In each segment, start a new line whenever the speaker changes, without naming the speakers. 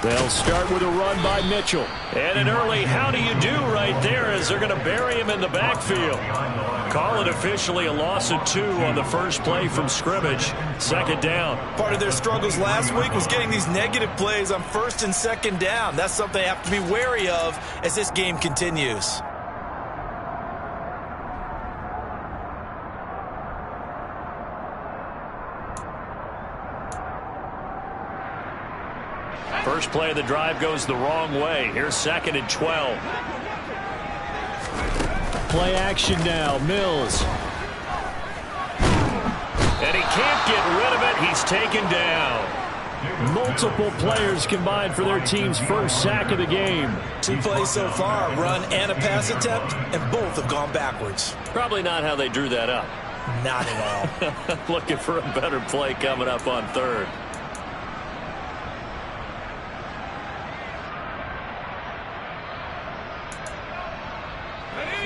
They'll start with a run by Mitchell. And an early how do you do right there as they're going to bury him in the backfield. Call it officially a loss of 2 on the first play from scrimmage. Second down.
Part of their struggles last week was getting these negative plays on first and second down. That's something they have to be wary of as this game continues.
First play of the drive goes the wrong way. Here's 2nd and 12. Play action now. Mills. And he can't get rid of it. He's taken down. Multiple players combined for their team's first sack of the game.
2 plays so far, run and a pass attempt, and both have gone backwards.
Probably not how they drew that up.
Not at all.
Looking for a better play coming up on 3rd.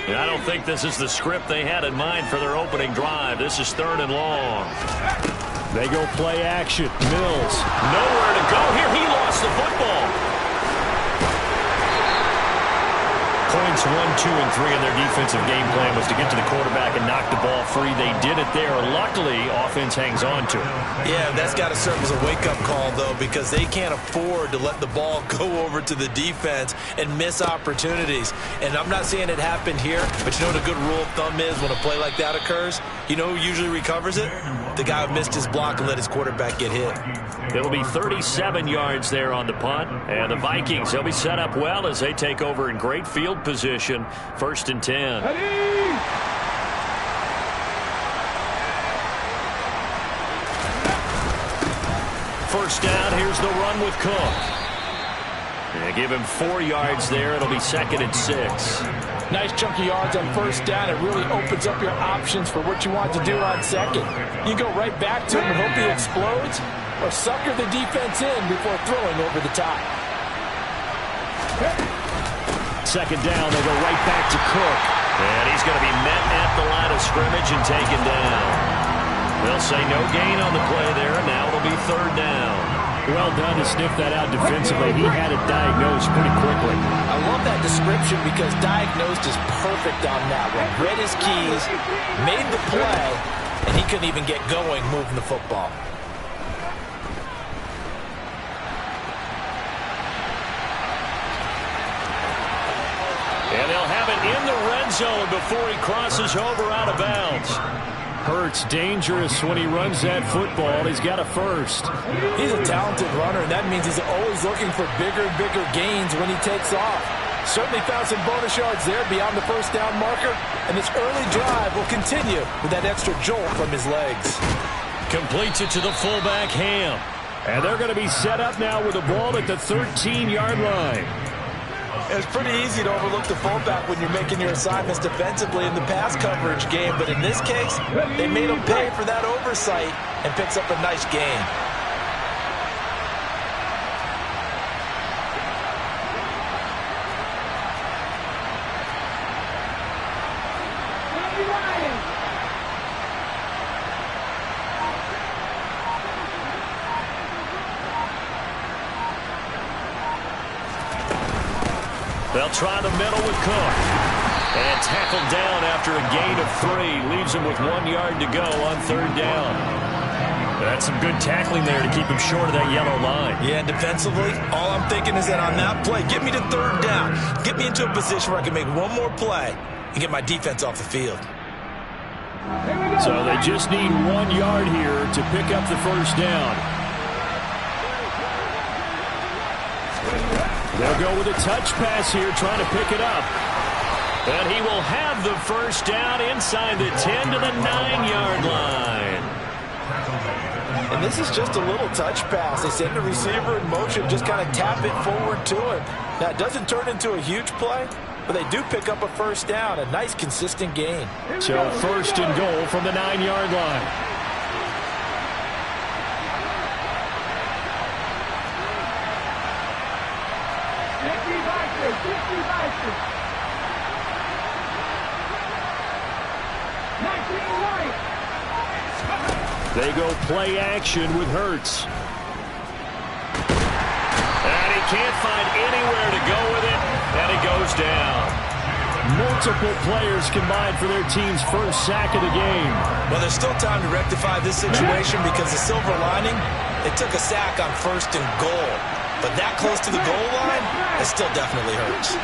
I don't think this is the script they had in mind for their opening drive. This is 3rd and long. They go play action. Mills. Nowhere to go here. He lost the football. Points 1, 2, and 3 in their defensive game plan was to get to the quarterback and knock the ball free. They did it there. Luckily, offense hangs on to it.
Yeah, that's got to serve as a wake-up call, though, because they can't afford to let the ball go over to the defense and miss opportunities. And I'm not saying it happened here, but you know what a good rule of thumb is when a play like that occurs? You know who usually recovers it? The guy who missed his block and let his quarterback get hit.
It'll be 37 yards there on the punt. And the Vikings, they'll be set up well as they take over in great field position. 1st and 10. First down, here's the run with Cook. They give him 4 yards there. It'll be 2nd and 6.
Nice chunk of yards on first down. It really opens up your options for what you want to do on second. You go right back to him and hope he explodes, or sucker the defense in before throwing over the top.
Second down, they go right back to Cook. And he's going to be met at the line of scrimmage and taken down. They'll say no gain on the play there. Now it'll be 3rd down. Well done to sniff that out defensively. He had it diagnosed pretty quickly.
I love that description because diagnosed is perfect on that one. Read his keys, made the play, and he couldn't even get going moving the football.
And they'll have it in the red zone before he crosses over out of bounds. Hurts dangerous when he runs that football. He's got a first.
He's a talented runner, and that means he's always looking for bigger and bigger gains when he takes off. Certainly found some bonus yards there beyond the first down marker, and this early drive will continue with that extra jolt from his legs.
Completes it to the fullback, Ham. And they're going to be set up now with the ball at the 13-yard line.
It's pretty easy to overlook the fullback when you're making your assignments defensively in the pass coverage game, but in this case, they made him pay for that oversight and picks up a nice gain.
They'll try the middle with Cook. And tackled down after a gain of 3. Leaves him with 1 yard to go on 3rd down. That's some good tackling there to keep him short of that yellow line.
Yeah, and defensively, all I'm thinking is that on that play, get me to 3rd down. Get me into a position where I can make one more play and get my defense off the field.
So they just need 1 yard here to pick up the first down. They'll go with a touch pass here, trying to pick it up. And he will have the first down inside the 10 to the 9-yard line.
And this is just a little touch pass. They send the receiver in motion, just kind of tap it forward to him. Now, it doesn't turn into a huge play, but they do pick up a first down, a nice, consistent gain.
So 1st and goal from the 9-yard line. They go play action with Hurts. And he can't find anywhere to go with it, and he goes down.
Multiple players combined for their team's first sack of the game.
Well, there's still time to rectify this situation because the silver lining, they took a sack on 1st and goal. But that close to the goal line, it still definitely hurts.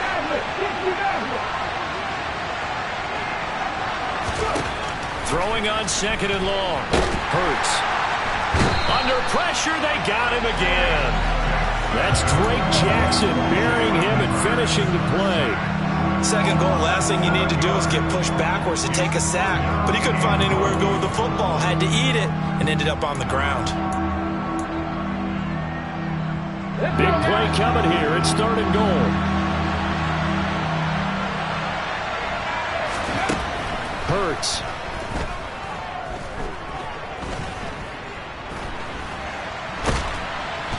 Throwing on 2nd and long. Hurts. Under pressure, they got him again.
That's Drake Jackson burying him and finishing the play.
2nd goal, last thing you need to do is get pushed backwards to take a sack. But he couldn't find anywhere to go with the football, had to eat it, and ended up on the ground.
Big play coming here. It's 3rd and goal. Hurts.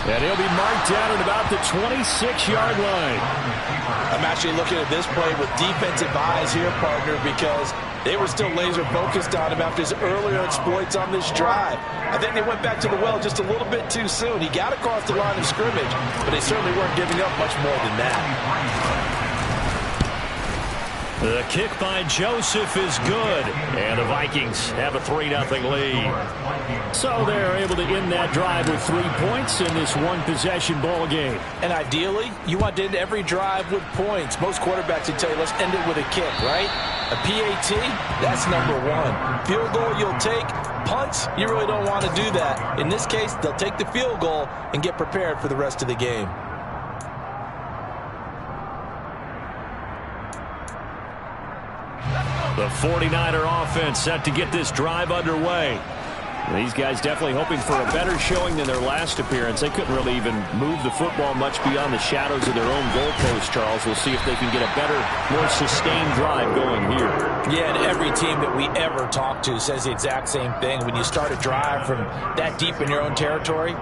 And he'll be marked down at about the 26-yard line.
I'm actually looking at this play with defensive eyes here, partner, because they were still laser focused on him after his earlier exploits on this drive. I think they went back to the well just a little bit too soon. He got across the line of scrimmage, but they certainly weren't giving up much more than that.
The kick by Joseph is good, and the Vikings have a 3-0 lead.
So they're able to end that drive with 3 points in this one-possession ball game.
And ideally, you want to end every drive with points. Most quarterbacks would tell you, let's end it with a kick, right? A PAT, that's number 1. Field goal you'll take. Punts, you really don't want to do that. In this case, they'll take the field goal and get prepared for the rest of the game.
The 49er offense set to get this drive underway.
These guys definitely hoping for a better showing than their last appearance. They couldn't really even move the football much beyond the shadows of their own goalpost, Charles. We'll see if they can get a better, more sustained drive going here.
Yeah, and every team that we ever talk to says the exact same thing. When you start a drive from that deep in your own territory,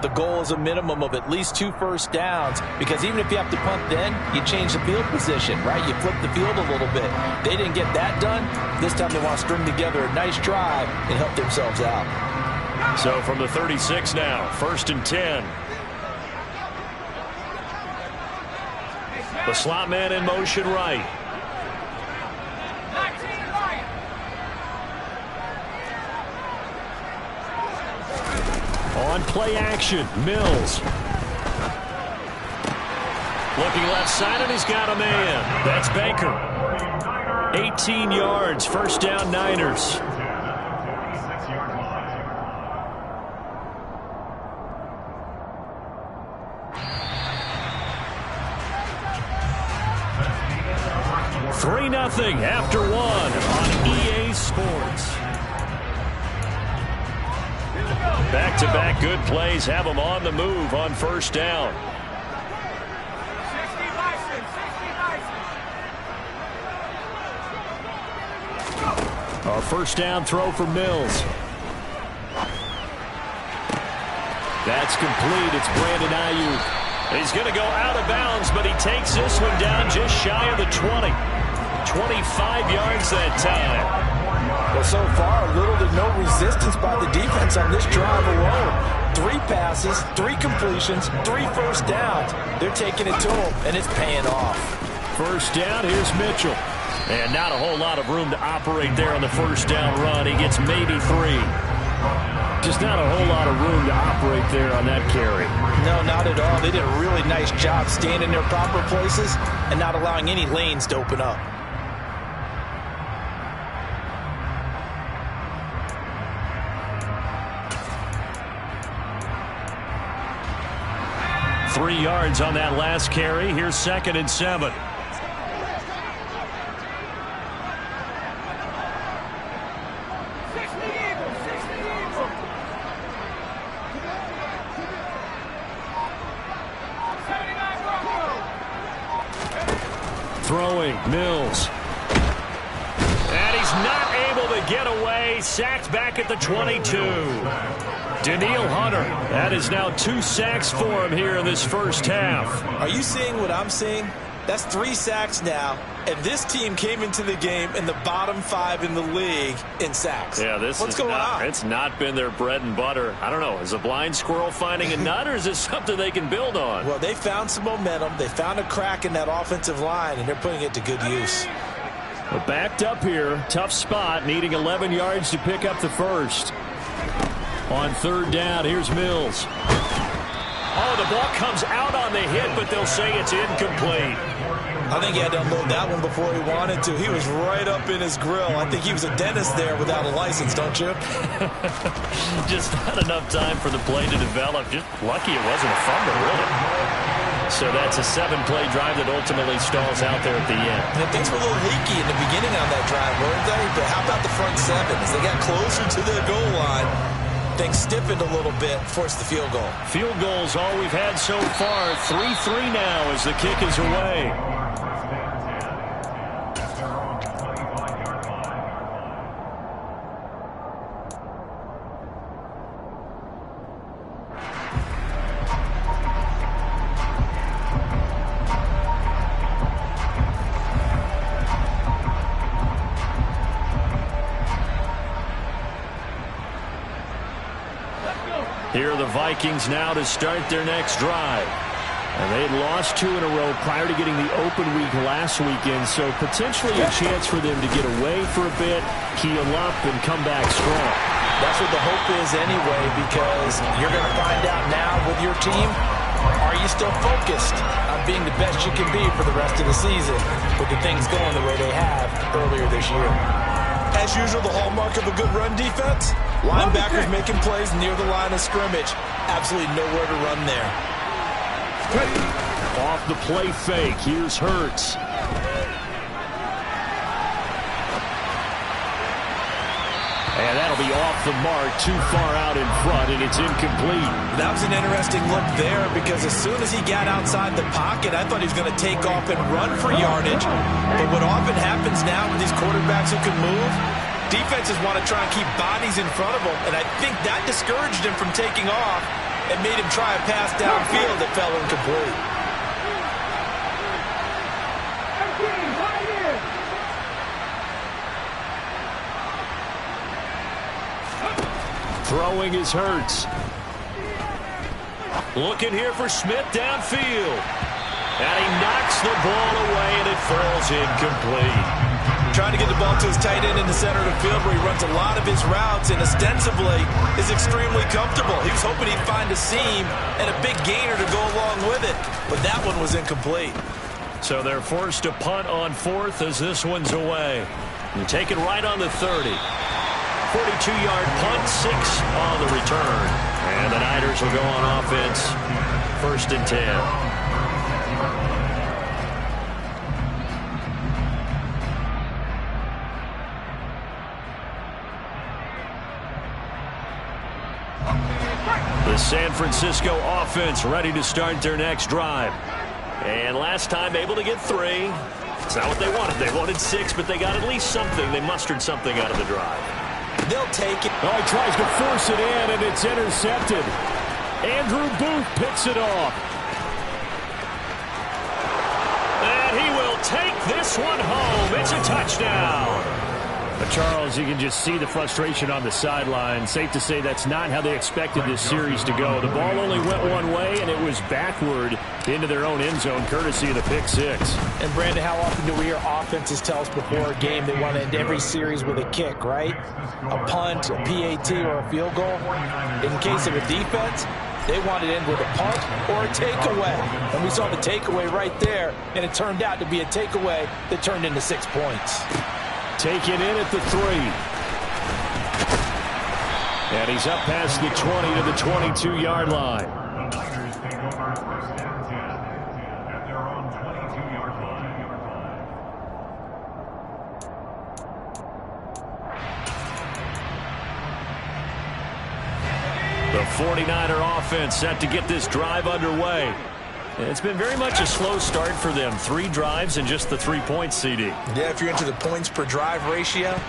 the goal is a minimum of at least 2 first downs, because even if you have to punt then, you change the field position, right? You flip the field a little bit. They didn't get that done. This time they want to string together a nice drive and help themselves out.
So from the 36 now, 1st and 10. The slot man in motion right.
On play action, Mills.
Looking left side, and he's got a man. That's Baker. 18 yards, 1st down Niners. $3-0 after 1 on EA Sports. Back-to-back good plays have them on the move on 1st down.
Our 1st down throw for Mills. That's complete. It's Brandon Ayuk.
He's going to go out of bounds, but he takes this one down just shy of the 20. 25 yards that time.
Well, so far, little to no resistance by the defense on this drive alone. 3 passes, 3 completions, 3 first downs. They're taking it to him, and it's paying off.
1st down, here's Mitchell.
And not a whole lot of room to operate there on the 1st down run. He gets maybe 3.
Just not a whole lot of room to operate there on that carry.
No, not at all. They did a really nice job staying in their proper places and not allowing any lanes to open up.
Three yards on that last carry. Here's 2nd and 7.
Throwing, Mills.
And he's not able to get away. Sacked back at the 22. Daniil Hunter. That is now 2 sacks for him here in this 1st half.
Are you seeing what I'm seeing? That's 3 sacks now, and this team came into the game in the bottom 5 in the league in sacks.
Yeah,
What's going on?
It's not been their bread and butter. I don't know. Is a blind squirrel finding a nut, or is this something they can build on?
Well, they found some momentum. They found a crack in that offensive line, and they're putting it to good use.
We're backed up here. Tough spot, needing 11 yards to pick up the first. On 3rd down, here's Mills. Oh, the ball comes out on the hit, but they'll say it's incomplete.
I think he had to unload that one before he wanted to. He was right up in his grill. I think he was a dentist there without a license, don't you?
Just not enough time for the play to develop. Just lucky it wasn't a fumble, really. So that's a 7-play drive that ultimately stalls out there at the end.
And things were a little leaky in the beginning on that drive, weren't they? But how about the front 7? As they got closer to their goal line, things stiffened a little bit, forced the field goal.
Field goal's all we've had so far. 3-3 now as the kick is away. Here are the Vikings now to start their next drive. And they'd lost 2 in a row prior to getting the open week last weekend, so potentially a chance for them to get away for a bit, heal up, and come back strong.
That's what the hope is anyway, because you're going to find out now with your team, are you still focused on being the best you can be for the rest of the season with the things going the way they have earlier this year? As usual, the hallmark of a good run defense, linebackers making plays near the line of scrimmage. Absolutely nowhere to run there.
Off the play fake, here's Hurts. And that'll be off the mark, too far out in front, and it's incomplete.
That was an interesting look there because as soon as he got outside the pocket, I thought he was going to take off and run for yardage. But what often happens now with these quarterbacks who can move, defenses want to try and keep bodies in front of them, and I think that discouraged him from taking off and made him try a pass downfield that fell incomplete.
Throwing is Hurts. Looking here for Smith downfield. And he knocks the ball away, and it falls incomplete.
Trying to get the ball to his tight end in the center of the field where he runs a lot of his routes and ostensibly is extremely comfortable. He was hoping he'd find a seam and a big gainer to go along with it, but that one was incomplete.
So they're forced to punt on 4th as this one's away. And taken right on the 30. 42-yard punt, 6 on the return. And the Niners will go on offense, 1st and 10. The San Francisco offense ready to start their next drive. And last time able to get 3. It's not what they wanted. They wanted 6, but they got at least something. They mustered something out of the drive.
They'll take it.
Oh, he tries to force it in, and it's intercepted. Andrew Booth picks it off. And he will take this one home. It's a touchdown. But Charles, you can just see the frustration on the sideline. Safe to say that's not how they expected this series to go. The ball only went one way, and it was backward into their own end zone, courtesy of the pick 6.
And, Brandon, how often do we hear offenses tell us before a game they want to end every series with a kick, right? A punt, a PAT, or a field goal. In case of a defense, they want it in with a punt or a takeaway. And we saw the takeaway right there, and it turned out to be a takeaway that turned into 6 points.
Taken in at the 3. And he's up past the 20 to the 22-yard line.
The Niners take over 1st and 10 at their own 22-yard line.
The 49er offense set to get this drive underway. It's been very much a slow start for them. 3 drives and just the 3 points, CD.
Yeah, if you're into the points per drive ratio,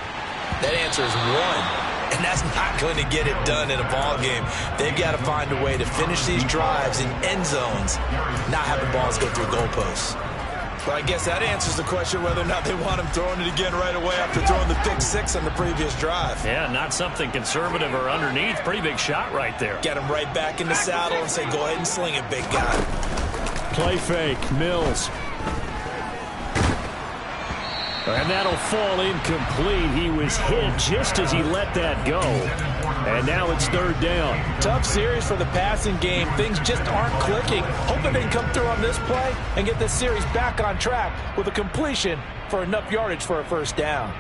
that answer is 1. And that's not going to get it done in a ball game. They've got to find a way to finish these drives in end zones, not having balls go through goalposts. Well, I guess that answers the question whether or not they want him throwing it again right away after throwing the pick six on the previous drive.
Yeah, not something conservative or underneath. Pretty big shot right there.
Get him right back in the saddle and say, go ahead and sling it, big guy.
Play fake, Mills. And that'll fall incomplete. He was hit just as he let that go. And now it's third down.
Tough series for the passing game. Things just aren't clicking. Hoping they can come through on this play and get this series back on track with a completion for enough yardage for a first down.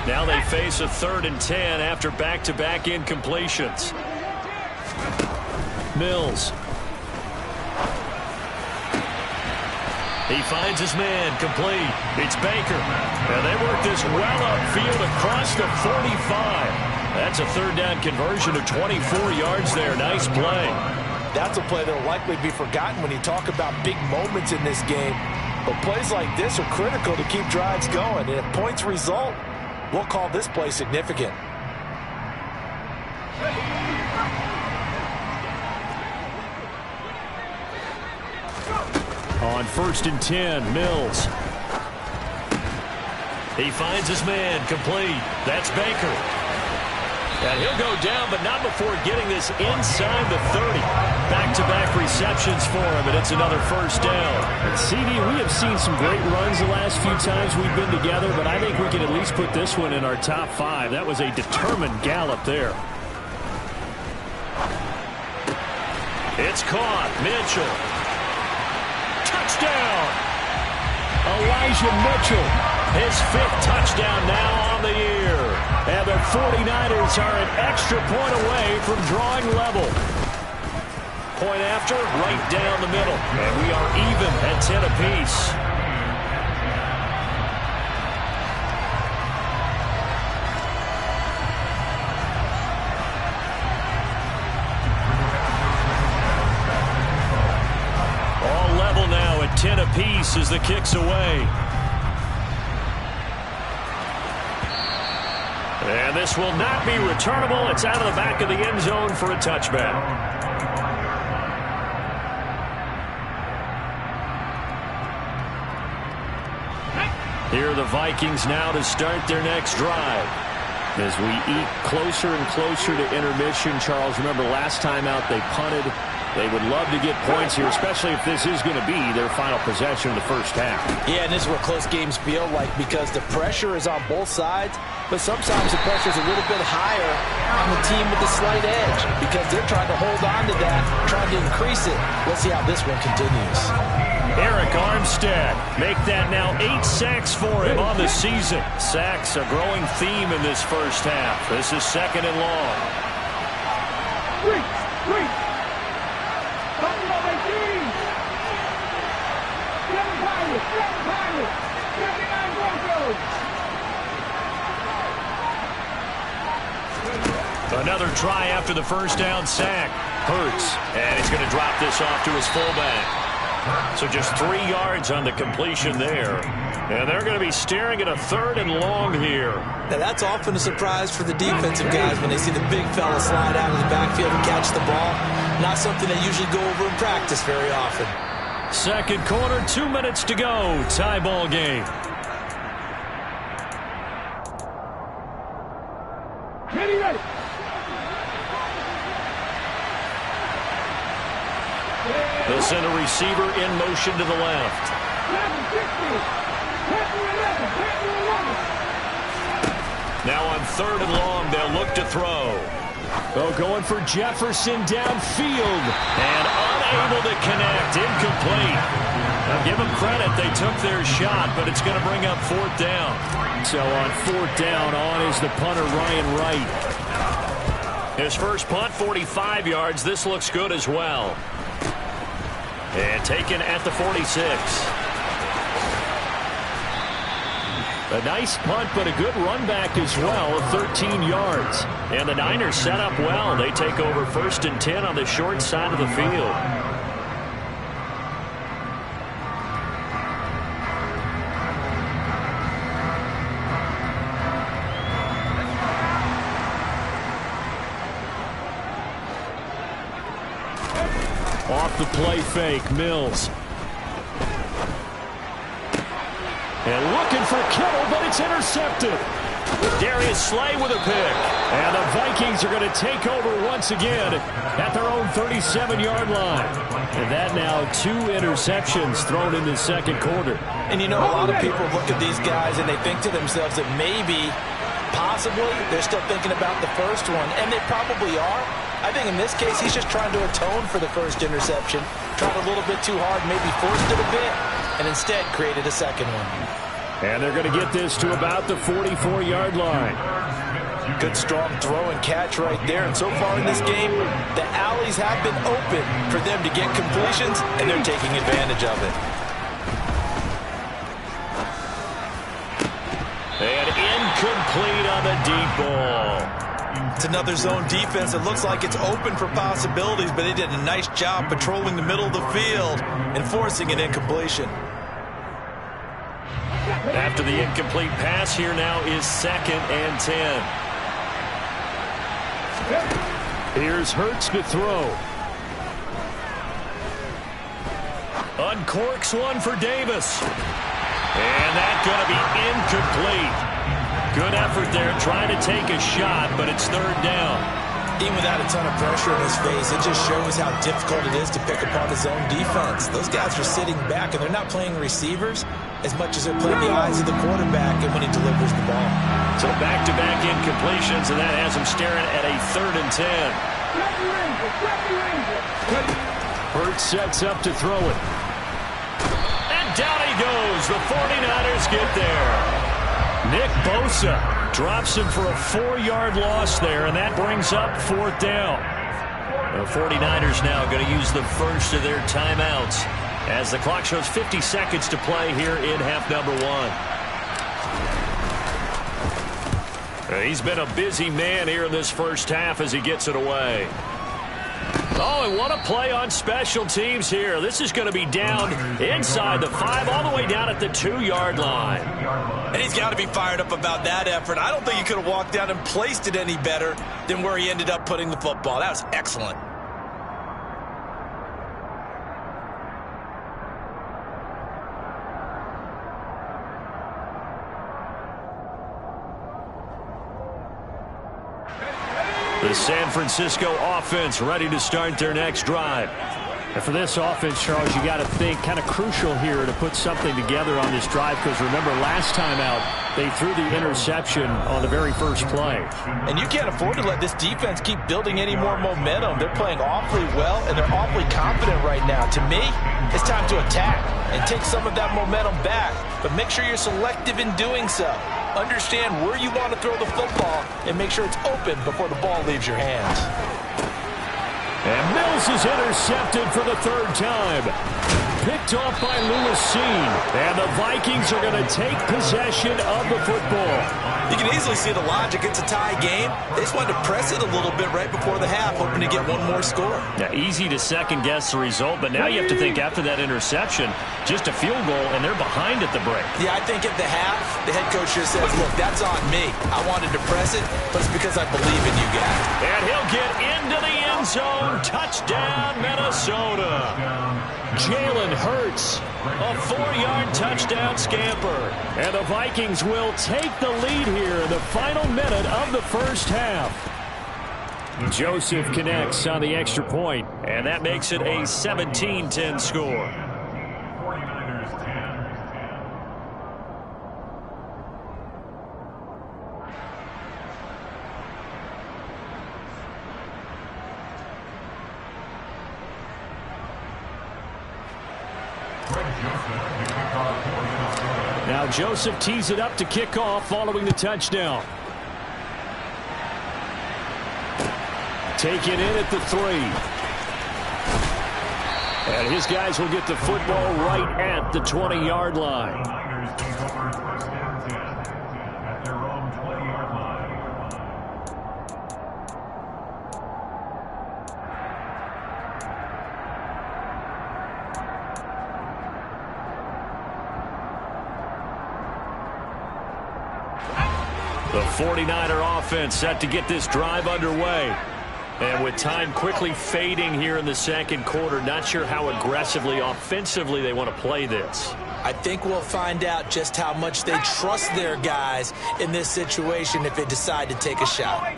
Now they face a 3rd and 10 after back-to-back incompletions. Mills. He finds his man, complete. It's Baker. And they work this well upfield across the 45. That's a 3rd down conversion of 24 yards there. Nice play.
That's a play that will likely be forgotten when you talk about big moments in this game. But plays like this are critical to keep drives going. And if points result, we'll call this play significant.
On 1st and 10, Mills.
He finds his man, complete. That's Baker. And he'll go down, but not before getting this inside the 30. Back-to-back receptions for him, and it's another first down.
And CD, we have seen some great runs the last few times we've been together, but I think we can at least put this one in our top 5. That was a determined gallop there.
It's caught. Mitchell. Touchdown!
Elijah Mitchell.
His 5th touchdown now on the year.
And the 49ers are an extra point away from drawing level.
Point after, right down the middle. And we are even at 10 apiece. All level now at 10 apiece as the kick's away. And this will not be returnable. It's out of the back of the end zone for a touchback. Here are the Vikings now to start their next drive.
As we eat closer and closer to intermission, Charles, remember last time out they punted. They would love to get points here, especially if this is going to be their final possession of the first half.
Yeah, and this is what close games feel like because the pressure is on both sides, but sometimes the pressure is a little bit higher on the team with the slight edge because they're trying to hold on to that, trying to increase it. Let's see how this one continues.
Eric Armstead, make that now 8 sacks for him on the season. Sacks a growing theme in this first half. This is 2nd and long. Another try after the first down sack. Hurts, and he's going to drop this off to his fullback. So just 3 yards on the completion there. And they're going to be staring at a 3rd and long here.
Now, that's often a surprise for the defensive guys when they see the big fella slide out of the backfield and catch the ball. Not something they usually go over in practice very often.
2nd quarter, 2 minutes to go. Tie ball game.
Ready.
They'll send a receiver in motion to the left. Now on 3rd and long, they'll look to throw.
Oh, going for Jefferson downfield.
And unable to connect. Incomplete. Now give them credit. They took their shot, but it's going to bring up 4th down.
So on 4th down, on is the punter, Ryan Wright.
His first punt, 45 yards. This looks good as well. And taken at the 46.
A nice punt, but a good run back as well, 13 yards.
And the Niners set up well. They take over 1st and 10 on the short side of the field.
Off the play fake, Mills. And looking for Kittle, but it's intercepted.
Darius Slay with a pick.
And the Vikings are going to take over once again at their own 37-yard line. And that now 2 interceptions thrown in the second quarter.
And you know, a lot of people look at these guys and they think to themselves that maybe, possibly, they're still thinking about the first one. And they probably are. I think in this case, he's just trying to atone for the first interception. Tried a little bit too hard, maybe forced it a bit, and instead created a second one.
And they're going to get this to about the 44-yard line.
Good strong throw and catch right there. And so far in this game, the alleys have been open for them to get completions, and they're taking advantage of it.
And incomplete on the deep ball.
It's another zone defense. It looks like it's open for possibilities, but they did a nice job patrolling the middle of the field and forcing an incompletion.
After the incomplete pass, here now is 2nd and 10.
Here's Hurts to throw.
Uncorks one for Davis. And that's going to be incomplete. Good effort there trying to take a shot, but it's 3rd down.
Even without a ton of pressure in his face, it just shows how difficult it is to pick apart his own defense. Those guys are sitting back, and they're not playing receivers as much as they're playing the eyes of the quarterback and when he delivers the ball.
So back-to-back incompletions, and that has him staring at a 3rd and 10.
Hurts sets up to throw it.
And down he goes. The 49ers get there. Nick Bosa drops him for a 4-yard loss there, and that brings up 4th down. The 49ers now going to use the first of their timeouts as the clock shows 50 seconds to play here in half number 1. He's been a busy man here in this first half as he gets it away. Oh, and what a play on special teams here. This is going to be down inside the 5, all the way down at the 2-yard line.
And he's got to be fired up about that effort. I don't think he could have walked down and placed it any better than where he ended up putting the football. That was excellent.
The San Francisco offense ready to start their next drive.
And for this offense, Charles, you got to think kind of crucial here to put something together on this drive, because remember last time out they threw the interception on the very first play.
And you can't afford to let this defense keep building any more momentum. They're playing awfully well, and they're awfully confident right now. To me, it's time to attack and take some of that momentum back, but make sure you're selective in doing so. Understand where you want to throw the football and make sure it's open before the ball leaves your hands.
And Mills is intercepted for the 3rd time. Picked off by Lewis Seen. And the Vikings are going to take possession of the football.
You can easily see the logic. It's a tie game. They just wanted to press it a little bit right before the half, hoping to get one more score.
Yeah, easy to second-guess the result, but now you have to think after that interception, just a field goal, and they're behind at the break.
Yeah, I think at the half, the head coach just says, look, that's on me. I wanted to press it, but it's because I believe in you guys.
And he'll get into the end zone. Touchdown, Minnesota. Jalen Hurts, a 4-yard touchdown scamper. And the Vikings will take the lead here in the final minute of the first half. Joseph connects on the extra point, and that makes it a 17-10 score.
49ers 10.
Now Joseph tees it up to kick off following the touchdown. Taken in at the 3. And his guys will get the football right at the 20-yard line.
Niners take over 1st and 10 at their own 20-yard line.
The 49er offense set to get this drive underway.
And with time quickly fading here in the second quarter, not sure how aggressively, offensively they want to play this.
I think we'll find out just how much they trust their guys in this situation if they decide to take a shot.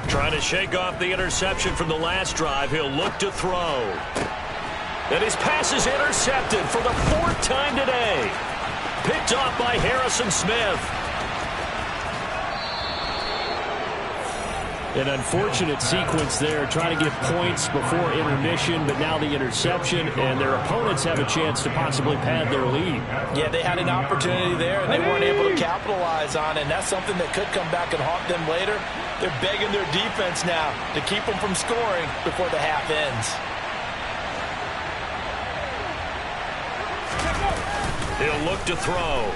Trying to shake off the interception from the last drive. He'll look to throw. And his pass is intercepted for the 4th time today. Picked off by Harrison Smith.
An unfortunate sequence there, trying to get points before intermission, but now the interception, and their opponents have a chance to possibly pad their lead.
Yeah, they had an opportunity there, and they weren't able to capitalize on it, and that's something that could come back and haunt them later. They're begging their defense now to keep them from scoring before the half ends.
He'll look to throw.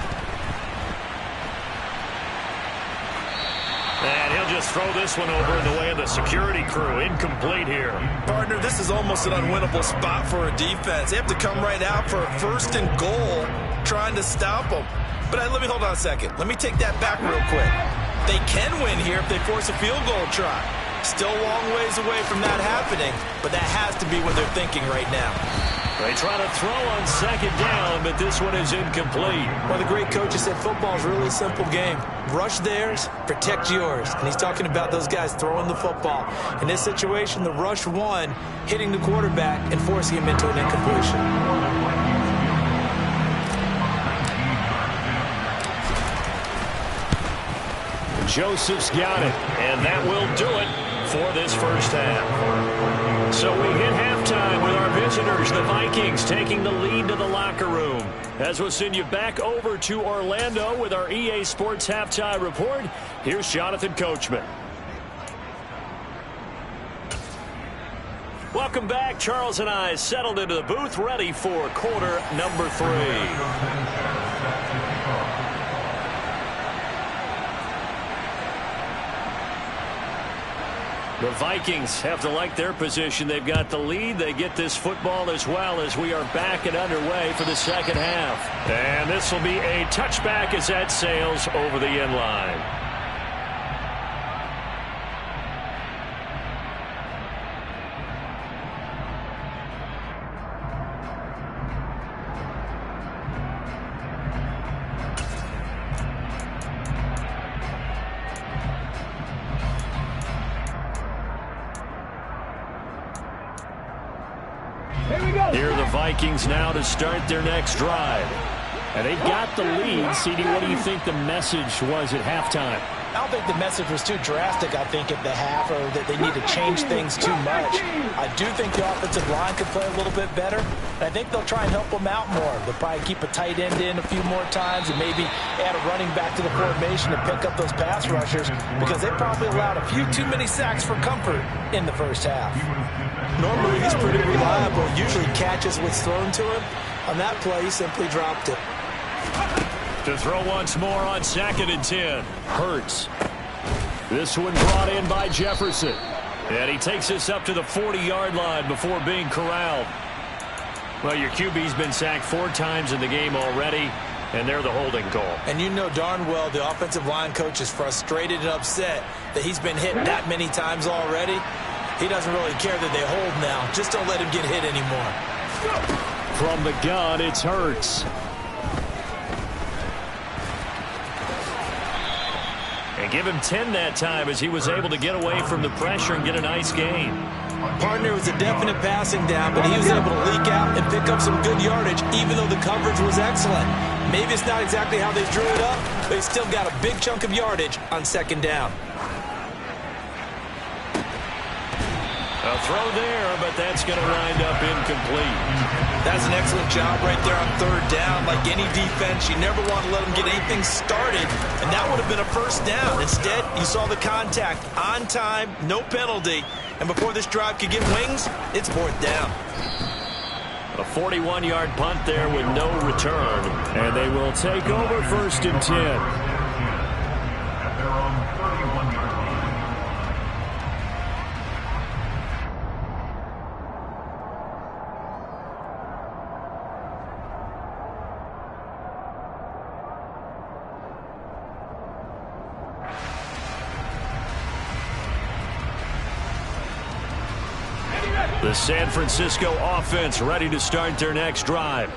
And he'll just throw this one over in the way of the security crew. Incomplete here.
Partner, this is almost an unwinnable spot for a defense. They have to come right out for a 1st and goal trying to stop them. But let me hold on a second. Let me take that back real quick. They can win here if they force a field goal try. Still a long ways away from that happening, but that has to be what they're thinking right now.
They try to throw on 2nd down, but this one is incomplete.
Well, the great coach has said football is really a simple game. Rush theirs, protect yours. And he's talking about those guys throwing the football. In this situation, the rush one, hitting the quarterback and forcing him into an incompletion.
Joseph's got it, and that will do it for this first half. So we hit halftime with our visitors, the Vikings, taking the lead to the locker room. As we'll send you back over to Orlando with our EA Sports Halftime Report, here's Jonathan Coachman. Welcome back. Charles and I settled into the booth, ready for quarter number 3. The Vikings have to like their position. They've got the lead. They get this football as well as we are back and underway for the second half. And this will be a touchback as that sails over the end line. Here are the Vikings now to start their next drive. And they've got the lead. CD, what do you think the message was at halftime?
I don't think the message was too drastic, I think, at the half, or that they need to change things too much. I do think the offensive line could play a little bit better, and I think they'll try and help them out more. They'll probably keep a tight end in a few more times and maybe add a running back to the formation to pick up those pass rushers, because they probably allowed a few too many sacks for comfort in the first half.
Normally, he's pretty reliable. Usually catches what's thrown to him. On that play, he simply dropped it.
To throw once more on 2nd and 10. Hurts. This one brought in by Jefferson. And he takes us up to the 40-yard line before being corralled. Well, your QB's been sacked 4 times in the game already, and they're the holding call.
And you know darn well the offensive line coach is frustrated and upset that he's been hit that many times already. He doesn't really care that they hold now. Just don't let him get hit anymore.
From the gun, it's Hurts.
And give him 10 that time as he was able to get away from the pressure and get a nice gain.
Partner was a definite passing down, but he was able to leak out and pick up some good yardage, even though the coverage was excellent. Maybe it's not exactly how they drew it up, but he still got a big chunk of yardage on 2nd down.
A throw there, but that's going to wind up incomplete.
That's an excellent job right there on 3rd down. Like any defense, you never want to let them get anything started, and that would have been a first down. Instead, you saw the contact on time, no penalty, and before this drive could get wings, it's 4th down.
A 41-yard punt there with no return,
and they will take over 1st and 10.
At their own 31-yard line.
The San Francisco offense ready to start their next drive.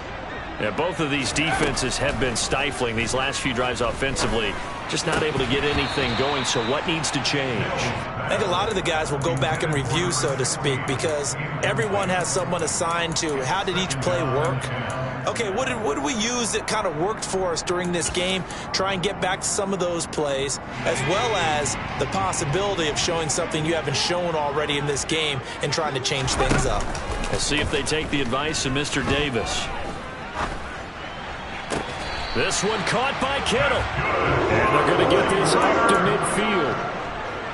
Yeah, both of these defenses have been stifling these last few drives offensively. Just not able to get anything going, so what needs to change?
I think a lot of the guys will go back and review, so to speak, because everyone has someone assigned to how did each play work. Okay, what did we use that kind of worked for us during this game? Try and get back to some of those plays, as well as the possibility of showing something you haven't shown already in this game and trying to change things up.
We'll see if they take the advice of Mr. Davis. This one caught by Kittle.
And they're going to get this up to midfield.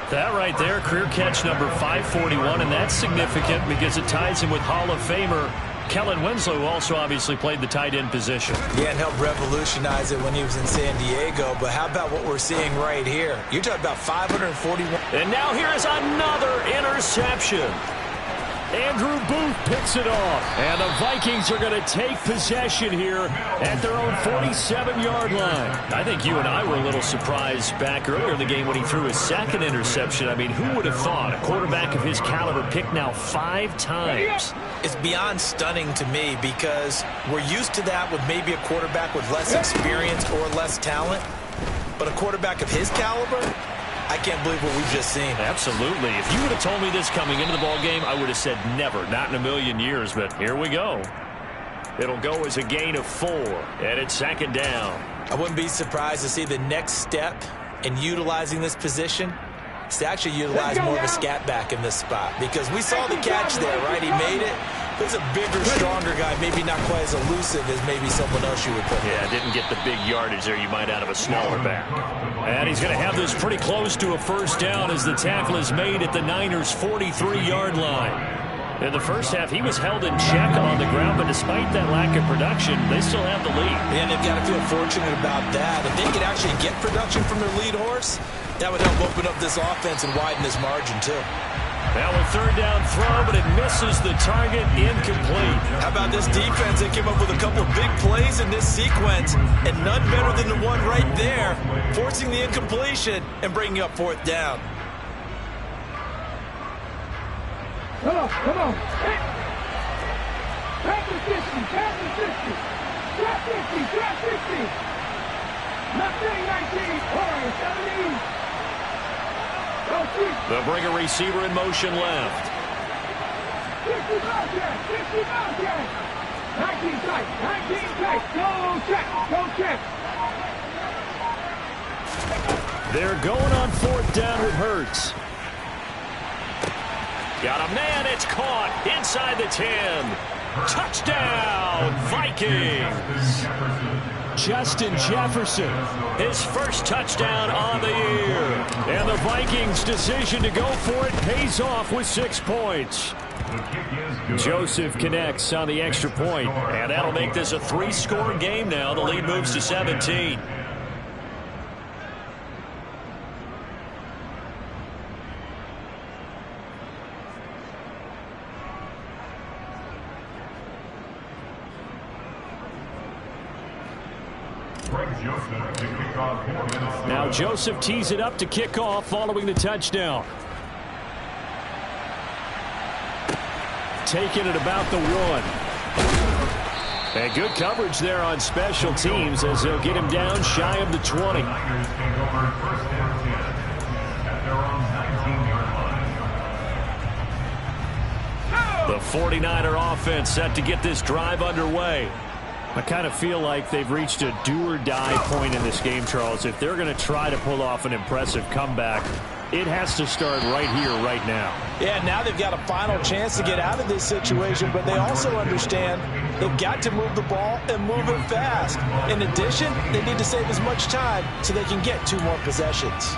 That right there, career catch number 541, and that's significant because it ties him with Hall of Famer Kellen Winslow, who also obviously played the tight end position.
Yeah, and helped revolutionize it when he was in San Diego. But how about what we're seeing right here? You're talking about 541.
And now here is another interception.
Andrew Booth picks it off. And the Vikings are going to take possession here at their own 47-yard line.
I think you and I were a little surprised back earlier in the game when he threw his second interception. I mean, who would have thought a quarterback of his caliber picked now 5 times?
It's beyond stunning to me because we're used to that with maybe a quarterback with less experience or less talent. But a quarterback of his caliber, I can't believe what we've just seen.
Absolutely. If you would have told me this coming into the ball game, I would have said never, not in a million years, but here we go. It'll go as a gain of 4, and it's second down.
I wouldn't be surprised to see the next step in utilizing this position is to actually utilize more of a scat back in this spot, because we saw the catch there, right? He made it. He's a bigger, stronger guy, maybe not quite as elusive as maybe someone else you would put.
Yeah, didn't get the big yardage there you might out of a smaller back. And he's going to have this pretty close to a first down as the tackle is made at the Niners' 43-yard line. In the first half, he was held in check on the ground, but despite that lack of production, they still have the lead.
And they've got to feel fortunate about that. If they could actually get production from their lead horse, that would help open up this offense and widen this margin, too.
Now a third down throw, but it misses the target, incomplete.
How about this defense? They came up with a couple of big plays in this sequence, and none better than the one right there, forcing the incompletion and bringing up 4th down.
Come on. Trap the 50. Trap 50. Left 19, or 17.
They'll bring a receiver in motion left.
50 Bobcat. 19 tight. Go check.
They're going on 4th down with Hurts.
Got a man, it's caught inside the 10. Touchdown, Vikings.
Justin Jefferson,
his first touchdown on the year.
And the Vikings' decision to go for it pays off with 6 points. Joseph connects on the extra point.
And that'll make this a 3-score game now. The lead moves to 17.
Now Joseph tees it up to kick off following the touchdown. Taking it about the 1. And good coverage there on special teams as they'll get him down shy of the 20.
The 49er offense set to get this drive underway.
I kind of feel like they've reached a do-or-die point in this game, Charles. If they're going to try to pull off an impressive comeback, it has to start right here, right now.
Yeah, now they've got a final chance to get out of this situation, but they also understand they've got to move the ball and move it fast. In addition, they need to save as much time so they can get 2 more possessions.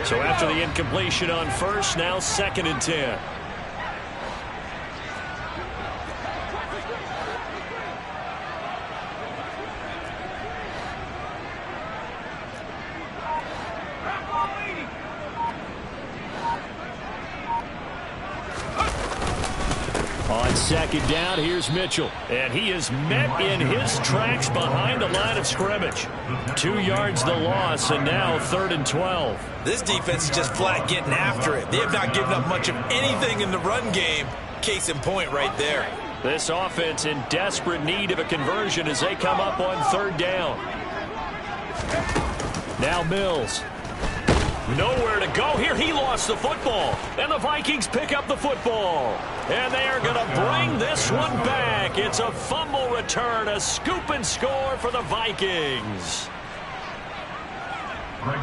So after the incompletion on first, now 2nd and 10.
Second down, here's Mitchell. And he is met in his tracks behind the line of scrimmage. 2 yards the loss, and now 3rd and 12.
This defense is just flat getting after it. They have not given up much of anything in the run game. Case in point right there.
This offense in desperate need of a conversion as they come up on 3rd down. Now Mills. Nowhere to go here. He lost the football. And the Vikings pick up the football. And they are going to bring this one back. It's a fumble return, a scoop and score for the Vikings.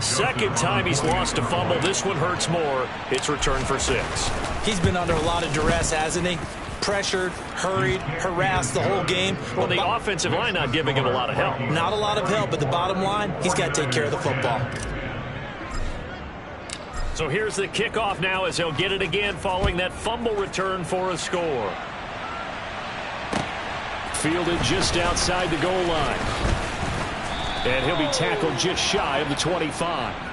Second time he's lost a fumble. This one hurts more. It's returned for 6.
He's been under a lot of duress, hasn't he? Pressured, hurried, harassed the whole game.
Well, the offensive line not giving him a lot of help.
Not a lot of help, but the bottom line, he's got to take care of the football.
So here's the kickoff now as he'll get it again following that fumble return for a score. Fielded just outside the goal line. And he'll be tackled just shy of the 25.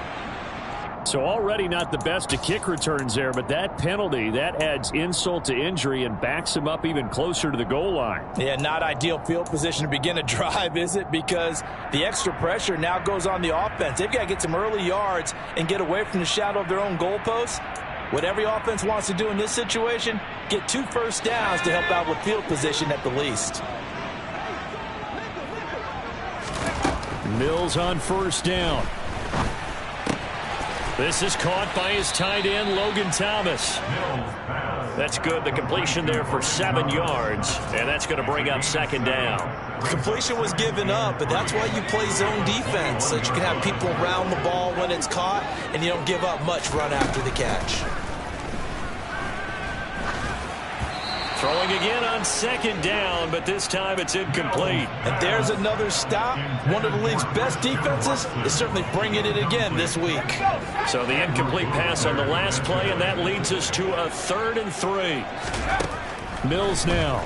So already not the best of kick returns there, but that penalty, that adds insult to injury and backs him up even closer to the goal line.
Yeah, not ideal field position to begin a drive, is it? Because the extra pressure now goes on the offense. They've got to get some early yards and get away from the shadow of their own goalposts. What every offense wants to do in this situation, get 2 first downs to help out with field position at the least.
Mills on 1st down. This is caught by his tight end, Logan Thomas. That's good. The completion there for 7 yards, and that's going to bring up 2nd down.
Completion was given up, but that's why you play zone defense, so that you can have people around the ball when it's caught, and you don't give up much run after the catch.
Throwing again on 2nd down, but this time it's incomplete.
And there's another stop. One of the league's best defenses is certainly bringing it again this week.
So the incomplete pass on the last play, and that leads us to a 3rd and 3. Mills now.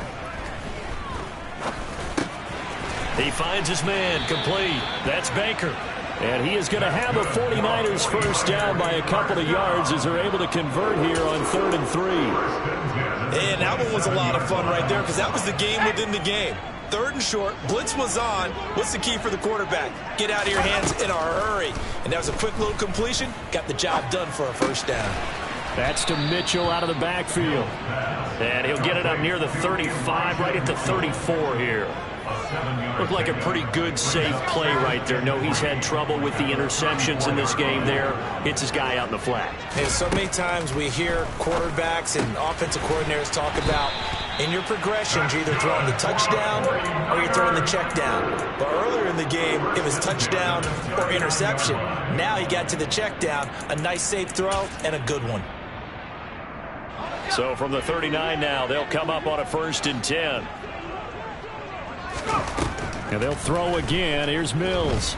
He finds his man, complete. That's Baker. And he is going to have a 49ers first down by a couple of yards as they're able to convert here on 3rd and 3.
And that one was a lot of fun right there because that was the game within the game. 3rd and short, blitz was on. What's the key for the quarterback? Get out of your hands in a hurry. And that was a quick little completion. Got the job done for a first down.
That's to Mitchell out of the backfield. And he'll get it up near the 35, right at the 34 here. Looked like a pretty good, safe play right there. No, he's had trouble with the interceptions in this game there. Hits his guy out in the flat.
And so many times we hear quarterbacks and offensive coordinators talk about in your progressions, you're either throwing the touchdown or you're throwing the check down. But earlier in the game, it was touchdown or interception. Now he got to the check down, a nice safe throw and a good one.
So from the 39 now, they'll come up on a 1st and 10. And they'll throw again. Here's Mills.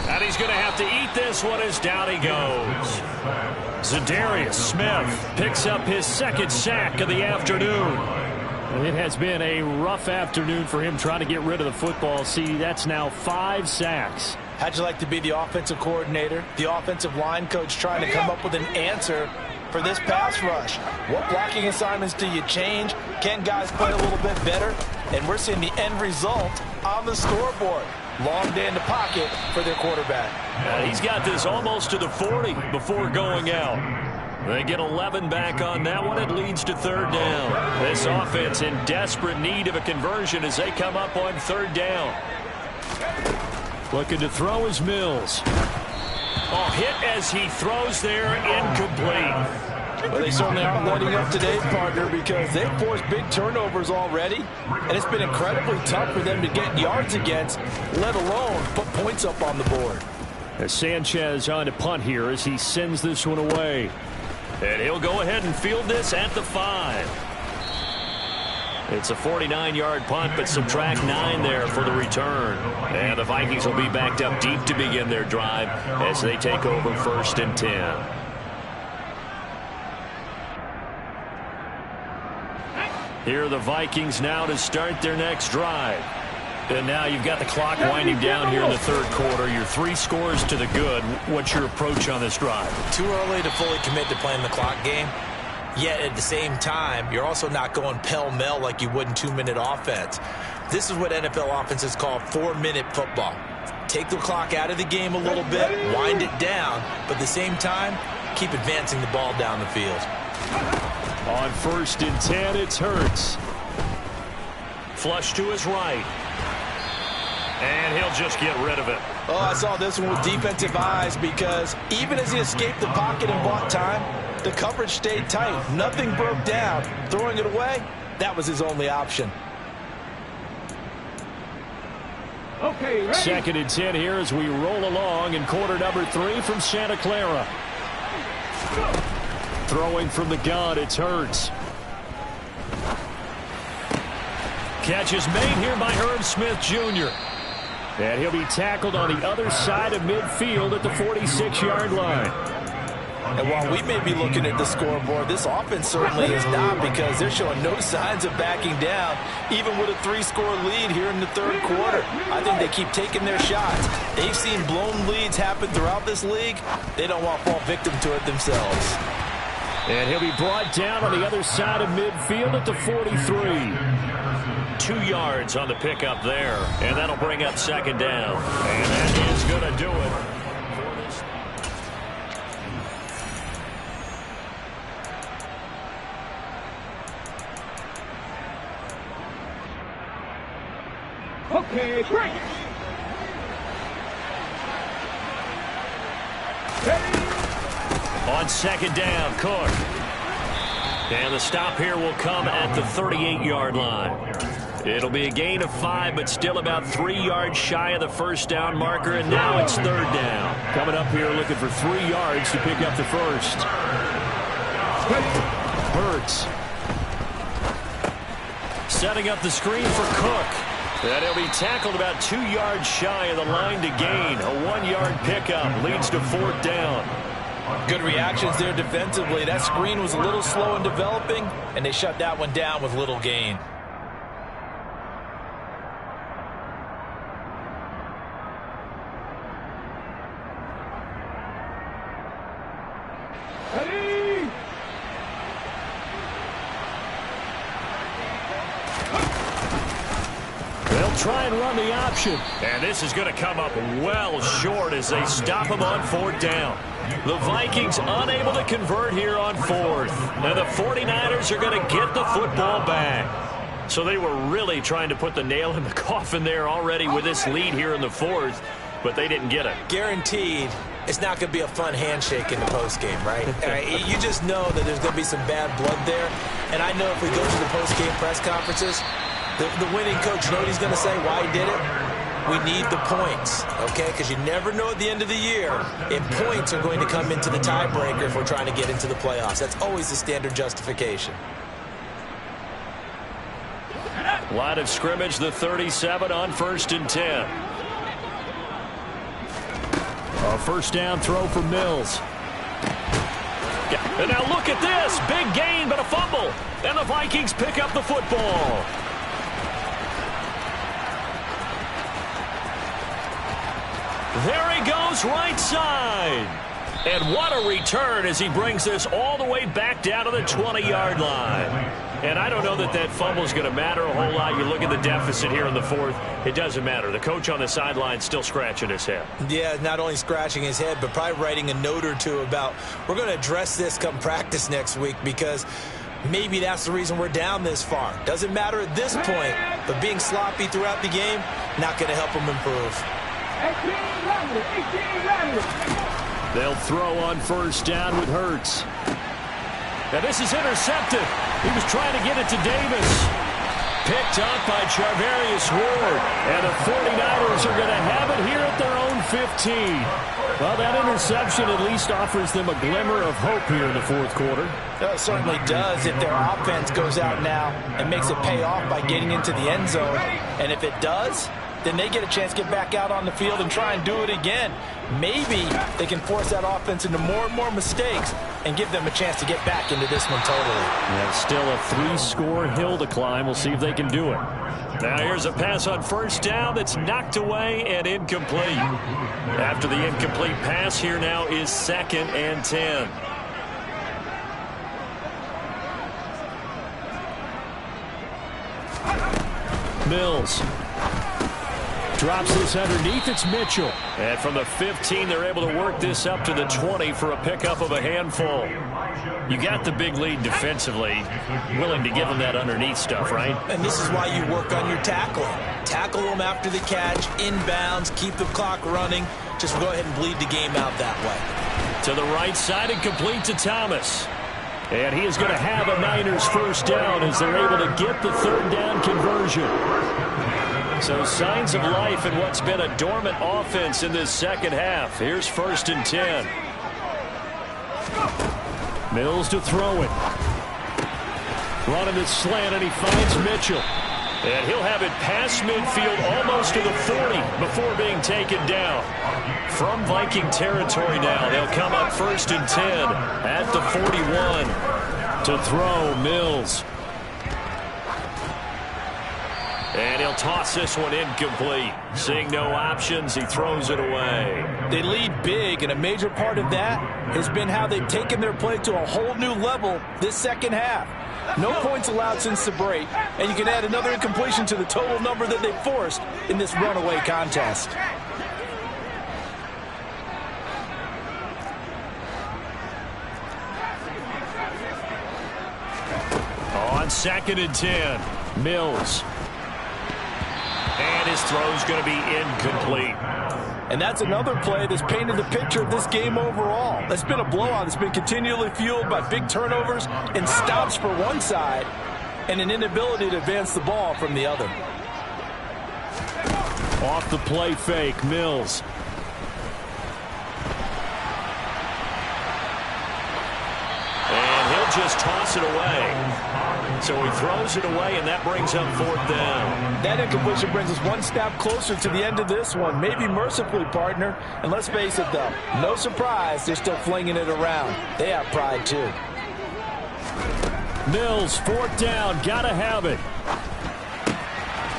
And he's going to have to eat this one as down he goes. Zadarius Smith picks up his 2nd sack of the afternoon. It has been a rough afternoon for him trying to get rid of the football. See, that's now 5 sacks.
How'd you like to be the offensive coordinator, the offensive line coach trying to come up with an answer for this pass rush? What blocking assignments do you change? Can guys play a little bit better? And we're seeing the end result on the scoreboard. Long day in the pocket for their quarterback.
He's got this almost to the 40 before going out. They get 11 back on that one. It leads to 3rd down. This offense in desperate need of a conversion as they come up on 3rd down. Looking to throw is Mills. Oh, hit as he throws there, incomplete.
Well, they certainly aren't letting up today, partner, because they've forced big turnovers already, and it's been incredibly tough for them to get yards against, let alone put points up on the board.
As Sanchez on to punt here as he sends this one away. And he'll go ahead and field this at the 5. It's a 49-yard punt, but subtract 9 there for the return. And the Vikings will be backed up deep to begin their drive as they take over 1st and 10. Here are the Vikings now to start their next drive. And now you've got the clock winding down here in the 3rd quarter. Your 3 scores to the good. What's your approach on this drive?
Too early to fully commit to playing the clock game. Yet at the same time, you're also not going pell-mell like you would in 2-minute offense. This is what NFL offenses call 4-minute football. Take the clock out of the game a little bit, wind it down, but at the same time, keep advancing the ball down the field.
On 1st and 10, it's Hurts.
Flush to his right. And he'll just get rid of it.
Oh, I saw this one with defensive eyes because even as he escaped the pocket and bought time, the coverage stayed tight. Nothing broke down. Throwing it away, that was his only option.
Okay, ready?
2nd and 10 here as we roll along in quarter number 3 from Santa Clara. Throwing from the gun, it's Hurts. Catch is made here by Herb Smith Jr. And he'll be tackled on the other side of midfield at the 46-yard line.
And while we may be looking at the scoreboard, this offense certainly is not, because they're showing no signs of backing down, even with a 3-score lead here in the 3rd quarter. I think they keep taking their shots. They've seen blown leads happen throughout this league. They don't want to fall victim to it themselves.
And he'll be brought down on the other side of midfield at the 43.
2 yards on the pickup there, and that'll bring up 2nd down. And that is going to do it.
Okay, break. Ready?
On 2nd down, Cook. And the stop here will come at the 38-yard line. It'll be a gain of 5, but still about 3 yards shy of the 1st down marker, and now it's 3rd down.
Coming up here looking for 3 yards to pick up the 1st. Hurts.
Setting up the screen for Cook. And he'll be tackled about 2 yards shy of the line to gain. A 1-yard pickup leads to 4th down.
Good reactions there defensively. That screen was a little slow in developing, and they shut that one down with little gain.
Ready?
They'll try and run the option.
And this is going to come up well short as they stop him on 4th down. The Vikings unable to convert here on 4th. And the 49ers are going to get the football back. So they were really trying to put the nail in the coffin there already with this lead here in the 4th, but they didn't get it.
Guaranteed, it's not going to be a fun handshake in the postgame, right? You just know that there's going to be some bad blood there. And I know if we go to the postgame press conferences, the winning coach, you know what he's going to say, why he did it? We need the points, okay? Because you never know at the end of the year if points are going to come into the tiebreaker if we're trying to get into the playoffs. That's always the standard justification.
Line of scrimmage, the 37 on 1st and 10.
A 1st down throw for Mills.
And now look at this. Big gain, but a fumble. And the Vikings pick up the football. There he goes, right side. And what a return as he brings this all the way back down to the 20-yard line. And I don't know that that fumble is going to matter a whole lot. You look at the deficit here in the 4th. It doesn't matter. The coach on the sideline still scratching his head.
Yeah, not only scratching his head, but probably writing a note or two about we're going to address this come practice next week because maybe that's the reason we're down this far. Doesn't matter at this point, but being sloppy throughout the game, not going to help him improve.
18
They'll throw on 1st down with Hurts.
Now this is intercepted. He was trying to get it to Davis. Picked up by Charvarius Ward. And the 49ers are going to have it here at their own 15. Well, that interception at least offers them a glimmer of hope here in the 4th quarter.
It certainly does if their offense goes out now and makes it pay off by getting into the end zone. And if it does, then they get a chance to get back out on the field and try and do it again. Maybe they can force that offense into more and more mistakes and give them a chance to get back into this one totally.
Yeah, still a 3-score hill to climb. We'll see if they can do it.
Now here's a pass on 1st down that's knocked away and incomplete. After the incomplete pass, here now is 2nd and 10.
Mills. Drops this underneath. It's Mitchell.
And from the 15, they're able to work this up to the 20 for a pickup of a handful. You got the big lead defensively. Willing to give them that underneath stuff, right?
And this is why you work on your tackling. Tackle them after the catch, inbounds, keep the clock running. Just go ahead and bleed the game out that way.
To the right side and complete to Thomas. And he is going to have a Niners first down as they're able to get the third down conversion. So signs of life in what's been a dormant offense in this second half. Here's 1st and 10.
Mills to throw it. Running the slant, and he finds Mitchell.
And he'll have it past midfield almost to the 40 before being taken down. From Viking territory now, they'll come up 1st and 10 at the 41.
To throw, Mills.
And he'll toss this one incomplete. Seeing no options, he throws it away.
They lead big, and a major part of that has been how they've taken their play to a whole new level this second half. No points allowed since the break, and you can add another incompletion to the total number that they forced in this runaway contest.
On 2nd and 10, Mills. And his throw's going to be incomplete.
And that's another play that's painted the picture of this game overall. It's been a blowout that's been continually fueled by big turnovers and stops for one side and an inability to advance the ball from the other.
Off the play fake, Mills.
And he'll just toss it away. So he throws it away, and that brings up 4th down.
That incompletion brings us one step closer to the end of this one. Maybe mercifully, partner. And let's face it, though, no surprise they're still flinging it around. They have pride, too.
Mills, 4th down, gotta have it.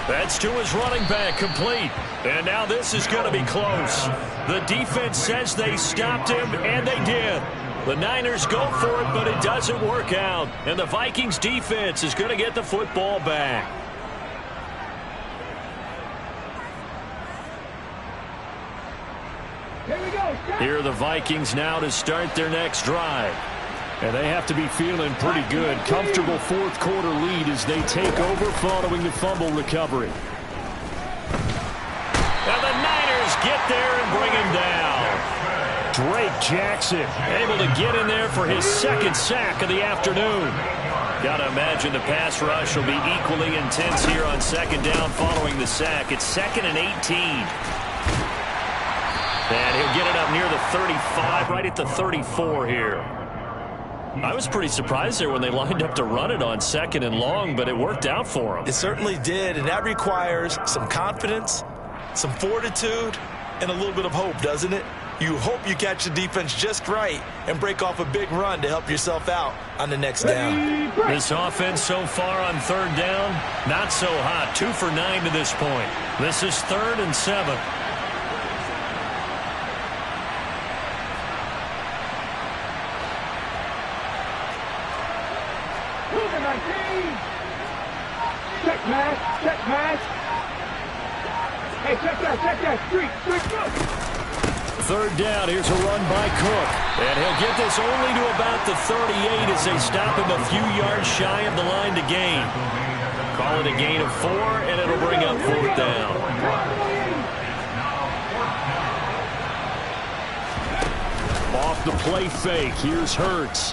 That's to his running back, complete. And now this is going to be close. The defense says they stopped him, and they did. The Niners go for it, but it doesn't work out. And the Vikings defense is going to get the football back.
Here are the Vikings now to start their next drive. And they have to be feeling pretty good. Comfortable 4th quarter lead as they take over following the fumble recovery.
And the Niners get there and bring him down.
Drake Jackson
able to get in there for his 2nd sack of the afternoon. Got to imagine the pass rush will be equally intense here on 2nd down following the sack. It's 2nd and 18. And he'll get it up near the 35, right at the 34 here. I was pretty surprised there when they lined up to run it on 2nd and long, but it worked out for them.
It certainly did, and that requires some confidence, some fortitude, and a little bit of hope, doesn't it? You hope you catch the defense just right and break off a big run to help yourself out on the next down.
This offense so far on 3rd down, not so hot. 2 for 9 to this point. This is 3rd and 7.
Check pass. Hey, check that, street, go.
3rd down, here's a run by Cook.
And he'll get this only to about the 38 as they stop him a few yards shy of the line to gain. Call it a gain of 4, and it'll bring up 4th down.
Off the play fake, here's Hurts.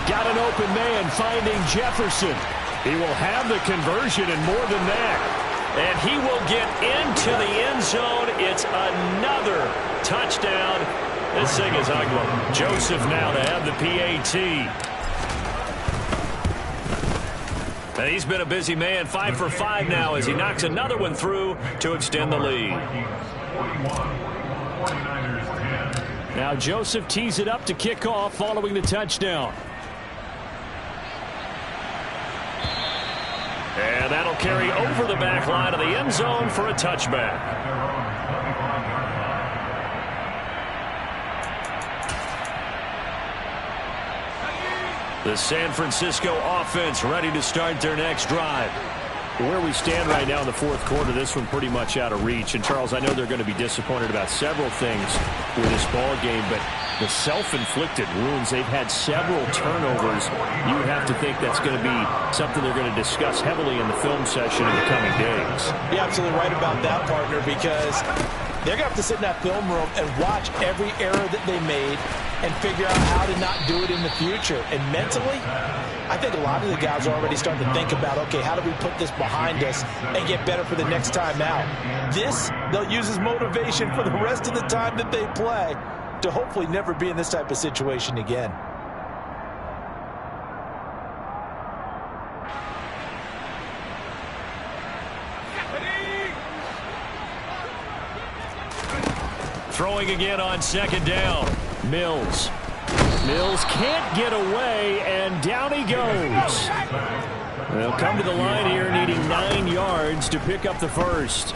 Got an open man finding Jefferson. He will have the conversion and more than that.
And he will get into the end zone. It's another touchdown. This thing is ugly. Joseph now to have the PAT. And he's been a busy man. 5 for 5 now as he knocks another one through to extend the lead.
Now Joseph tees it up to kick off following the touchdown.
And that'll carry over the back line of the end zone for a touchback. The San Francisco offense ready to start their next drive.
Where we stand right now in the fourth quarter, this one pretty much out of reach. And, Charles, I know they're going to be disappointed about several things with this ball game, but the self-inflicted wounds, they've had several turnovers. You have to think that's going to be something they're going to discuss heavily in the film session in the coming days.
You're absolutely right about that, partner, because they're going to have to sit in that film room and watch every error that they made and figure out how to not do it in the future. And mentally, I think a lot of the guys are already starting to think about, okay, how do we put this behind us and get better for the next time out? This, they'll use as motivation for the rest of the time that they play to hopefully never be in this type of situation again.
Throwing again on second down.
Mills can't get away, and down he goes. They'll come to the line here needing 9 yards to pick up the first.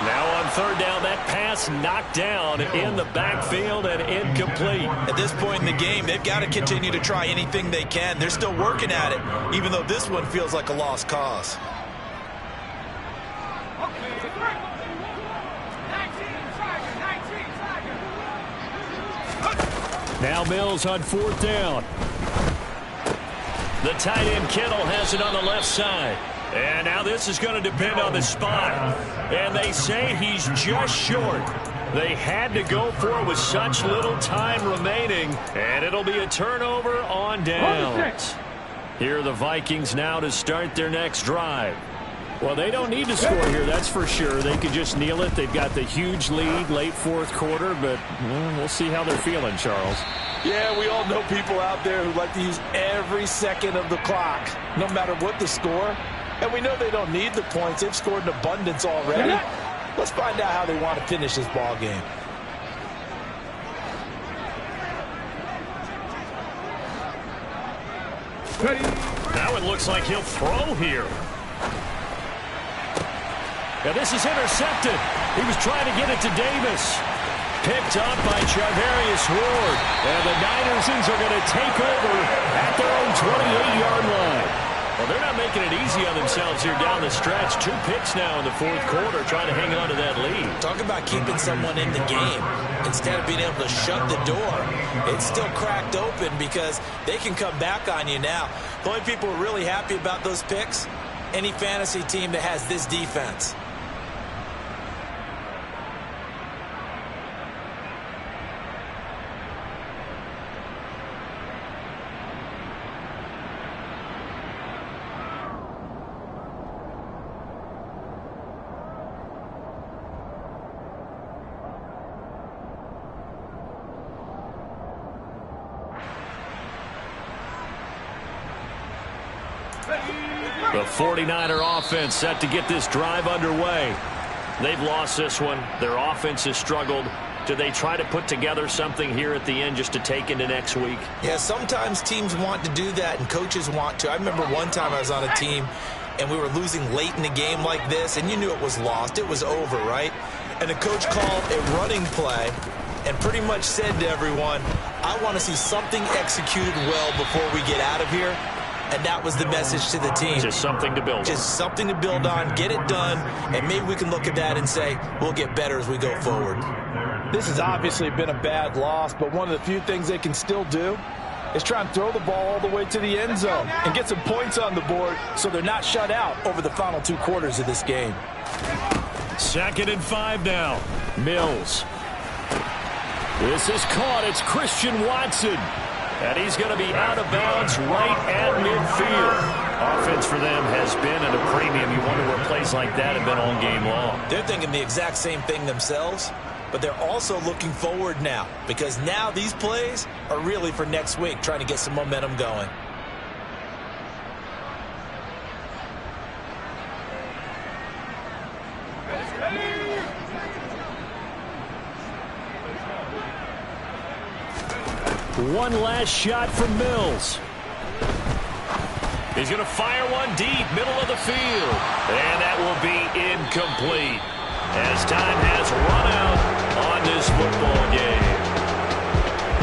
Now on third down, that pass knocked down in the backfield and incomplete.
At this point in the game, they've got to continue to try anything they can. They're still working at it, even though this one feels like a lost cause.
Now Mills on fourth down.
The tight end Kittle has it on the left side. And now this is going to depend on the spot. And they say he's just short. They had to go for it with such little time remaining. And it'll be a turnover on downs. Here are the Vikings now to start their next drive.
Well, they don't need to score here, that's for sure. They could just kneel it. They've got the huge lead late fourth quarter, but we'll see how they're feeling, Charles.
Yeah, we all know people out there who like to use every second of the clock, no matter what the score. And we know they don't need the points. They've scored in abundance already. Let's find out how they want to finish this ball game.
Now it looks like he'll throw here. Now this is intercepted. He was trying to get it to Davis. Picked up by Charvarius Ward. And the Niners are going to take over at their own 28-yard line. Well, they're not making it easy on themselves here down the stretch. 2 picks now in the fourth quarter trying to hang on to that lead.
Talk about keeping someone in the game instead of being able to shut the door. It's still cracked open because they can come back on you now. The only people who are really happy about those picks, any fantasy team that has this defense.
The 49er offense set to get this drive underway. They've lost this one. Their offense has struggled. Do they try to put together something here at the end just to take into next week?
Yeah, sometimes teams want to do that and coaches want to. I remember one time I was on a team and we were losing late in the game like this, and you knew it was lost. It was over, right? And the coach called a running play and pretty much said to everyone, I want to see something executed well before we get out of here. And that was the message to the team.
Just something to build on.
Just something to build on, get it done, and maybe we can look at that and say, we'll get better as we go forward.
This has obviously been a bad loss, but one of the few things they can still do is try and throw the ball all the way to the end zone and get some points on the board so they're not shut out over the final 2 quarters of this game.
2nd and 5 now.
Mills. This is caught. It's Christian Watson.
And he's going to be out of bounds right at midfield. Offense for them has been at a premium. You wonder where plays like that have been all game long.
They're thinking the exact same thing themselves, but they're also looking forward now because now these plays are really for next week, trying to get some momentum going.
One last shot from Mills.
He's going to fire one deep, middle of the field. And that will be incomplete as time has run out on this football game.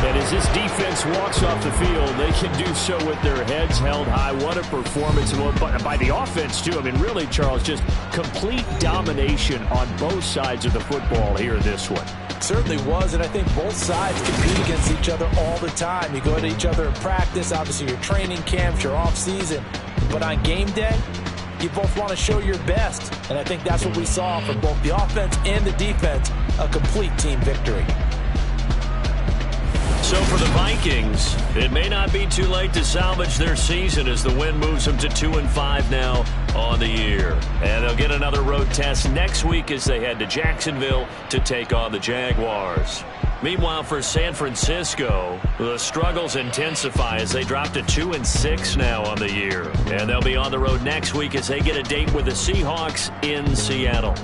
And as this defense walks off the field, they can do so with their heads held high. What a performance by the offense, too. I mean, really, Charles, just complete domination on both sides of the football here in this one.
Certainly was, and I think both sides compete against each other all the time. You go to each other in practice, obviously your training camps, your off-season. But on game day, you both want to show your best. And I think that's what we saw from both the offense and the defense, a complete team victory.
So for the Vikings, it may not be too late to salvage their season as the win moves them to 2-5 now on the year. And they'll get another road test next week as they head to Jacksonville to take on the Jaguars. Meanwhile, for San Francisco, the struggles intensify as they drop to 2-6 now on the year. And they'll be on the road next week as they get a date with the Seahawks in Seattle.